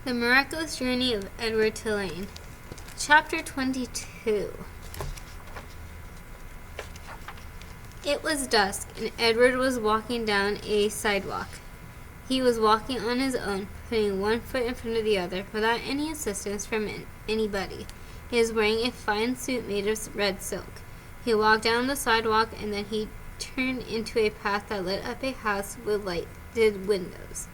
The Miraculous Journey of Edward Tulane. Chapter 22. It was dusk, and Edward was walking down a sidewalk. He was walking on his own, putting one foot in front of the other, without any assistance from anybody. He was wearing a fine suit made of red silk. He walked down the sidewalk, and then he turned into a path that led up a house with lighted windows.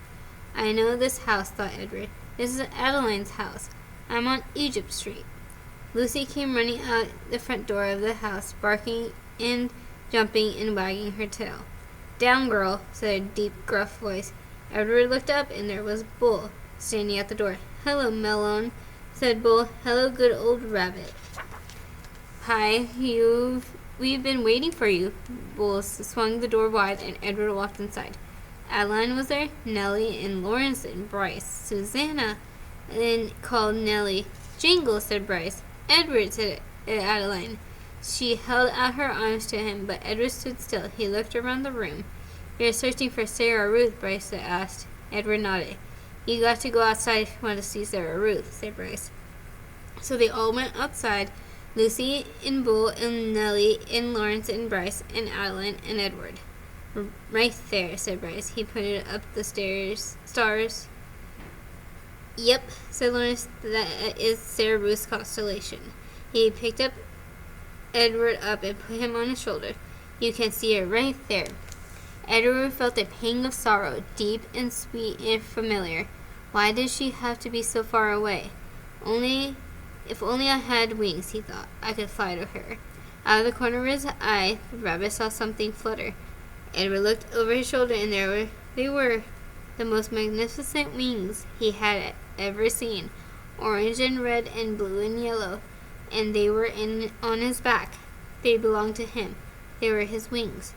"I know this house," thought Edward. "This is Adeline's house. I'm on Egypt Street." Lucy came running out the front door of the house, barking and jumping and wagging her tail. "Down, girl," said a deep, gruff voice. Edward looked up, and there was Bull standing at the door. "Hello, Melon," said Bull. "Hello, good old rabbit." "Hi, we've been waiting for you." Bull swung the door wide, and Edward walked inside. Adeline was there, Nellie and Lawrence and Bryce. "Susanna," then called Nellie. "Jingle," said Bryce. "Edward," said Adeline. She held out her arms to him, but Edward stood still. He looked around the room. "You're searching for Sarah Ruth?" Bryce asked. Edward nodded. "You got to go outside if you want to see Sarah Ruth," said Bryce. So they all went outside, Lucy and Bull and Nellie and Lawrence and Bryce and Adeline and Edward. "Right there," said Bryce. He pointed up the stars. "Yep," said Lawrence. "That is Sarah Ruth's constellation." He picked up Edward up and put him on his shoulder. "You can see her right there." Edward felt a pang of sorrow, deep and sweet and familiar. Why did she have to be so far away? If only I had wings, he thought, I could fly to her. Out of the corner of his eye, the rabbit saw something flutter. Edward looked over his shoulder, and they were the most magnificent wings he had ever seen, orange and red and blue and yellow, and they were on his back. They belonged to him. They were his wings.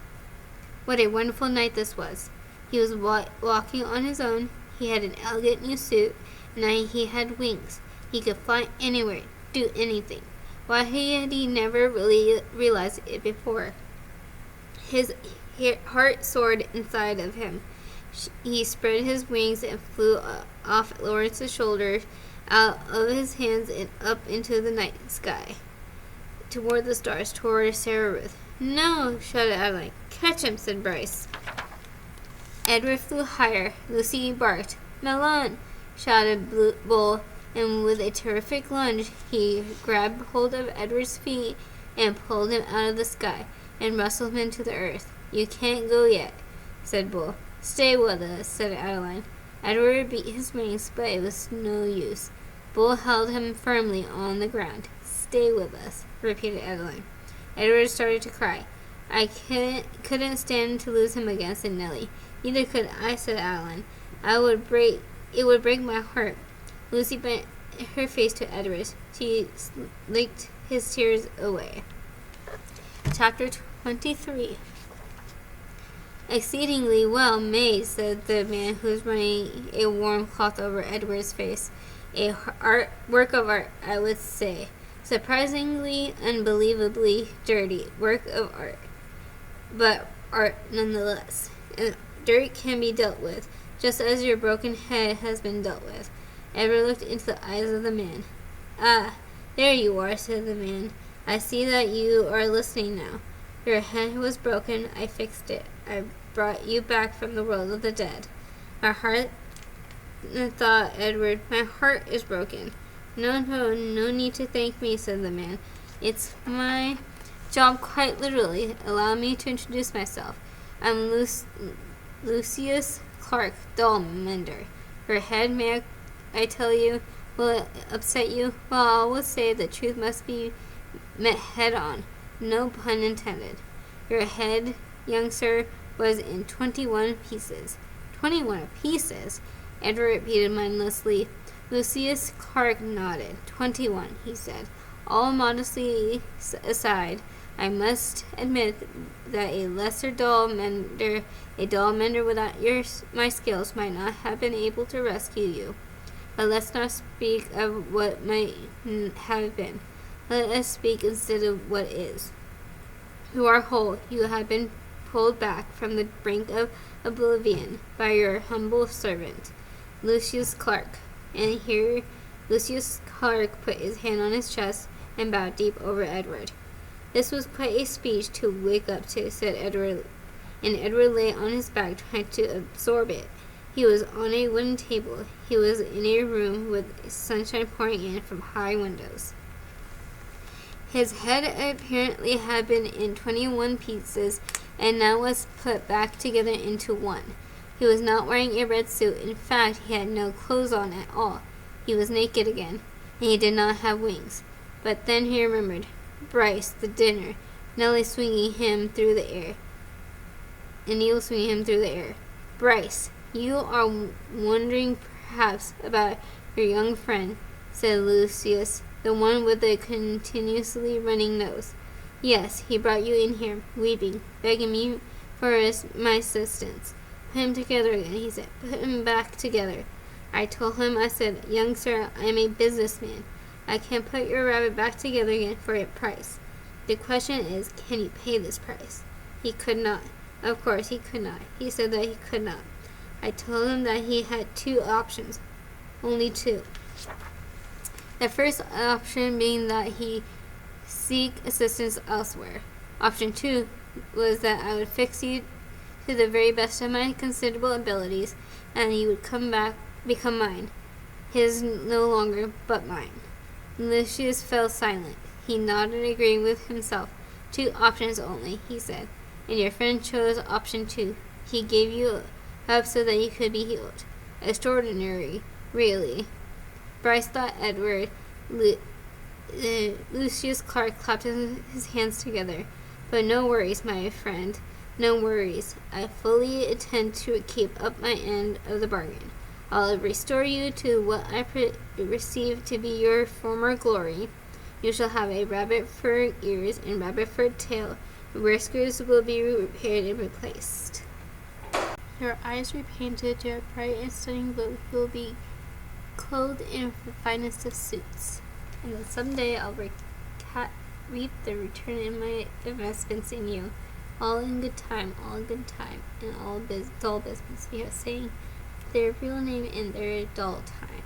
What a wonderful night this was. He was walking on his own. He had an elegant new suit, and now he had wings. He could fly anywhere, do anything. Why had he never really realized it before? His heart soared inside of him. He spread his wings and flew off Lawrence's shoulder, out of his hands, and up into the night sky, toward the stars, toward Sarah Ruth. "No!" shouted Adeline. "Catch him!" said Bryce. Edward flew higher. Lucy barked. "Melon!" shouted Bull, and with a terrific lunge, he grabbed hold of Edward's feet and pulled him out of the sky and wrestled him to the earth. "You can't go yet," said Bull. "Stay with us," said Adeline. Edward beat his wings, but it was no use. Bull held him firmly on the ground. "Stay with us," repeated Adeline. Edward started to cry. "I couldn't stand to lose him again," said Nellie. "Neither could I," said Adeline. It would break my heart." Lucy bent her face to Edward's. She licked his tears away. Chapter 23. "Exceedingly well made," said the man who was running a warm cloth over Edward's face. "A work of art, I would say. Surprisingly, unbelievably dirty work of art, but art nonetheless. And dirt can be dealt with, just as your broken head has been dealt with." Edward looked into the eyes of the man. "Ah, there you are," said the man. "I see that you are listening now. Your head was broken. I fixed it. I brought you back from the world of the dead." "My heart," thought Edward, "my heart is broken." No need to thank me," said the man. "It's my job, quite literally. Allow me to introduce myself. I'm Lucius Clark, doll mender. Your head, may I tell you, will it upset you? Well, I always say the truth must be met head on. No pun intended. Your head, young sir, was in 21 pieces. 21 pieces?" Edward repeated mindlessly. Lucius Clark nodded. 21, he said. "All modesty aside, I must admit that a doll mender without my skills, might not have been able to rescue you. But let's not speak of what might have been. Let us speak instead of what is. You are whole. You have been pulled back from the brink of oblivion by your humble servant, Lucius Clark." And here Lucius Clark put his hand on his chest and bowed deep over Edward. This was quite a speech to wake up to, said Edward, and Edward lay on his back trying to absorb it. He was on a wooden table. He was in a room with sunshine pouring in from high windows. His head apparently had been in 21 pieces and now was put back together into one. He was not wearing a red suit. In fact, he had no clothes on at all. He was naked again, and he did not have wings. But then he remembered Bryce, the dinner, Nellie swinging him through the air, and Neil swinging him through the air. Bryce, you are wondering perhaps about your young friend, said Lucius, the one with the continuously running nose. Yes, he brought you in here, weeping, begging me for my assistance. Put him together again, he said. Put him back together. I told him, I said, young sir, I am a businessman. I can put your rabbit back together again for a price. The question is, can you pay this price? He could not. Of course he could not. He said that he could not. I told him that he had two options. Only two. The first option being that he seek assistance elsewhere. Option 2 was that I would fix you to the very best of my considerable abilities, and you would become mine. His no longer, but mine. Lucius fell silent. He nodded, agreeing with himself. Two options only, he said. And your friend chose option 2. He gave you up so that you could be healed. Extraordinary, really. Bryce thought Edward. Lucius Clark clapped his hands together. But no worries, my friend. No worries. I fully intend to keep up my end of the bargain. I'll restore you to what I received to be your former glory. You shall have a rabbit fur ears and rabbit fur tail. Whiskers will be repaired and replaced. Your eyes repainted to a bright and stunning blue. You will be clothed in the finest of suits. And then someday I'll reap the return in my investments in you. All in good time, all in good time, and all dull business. We have saying their real name in their dull time.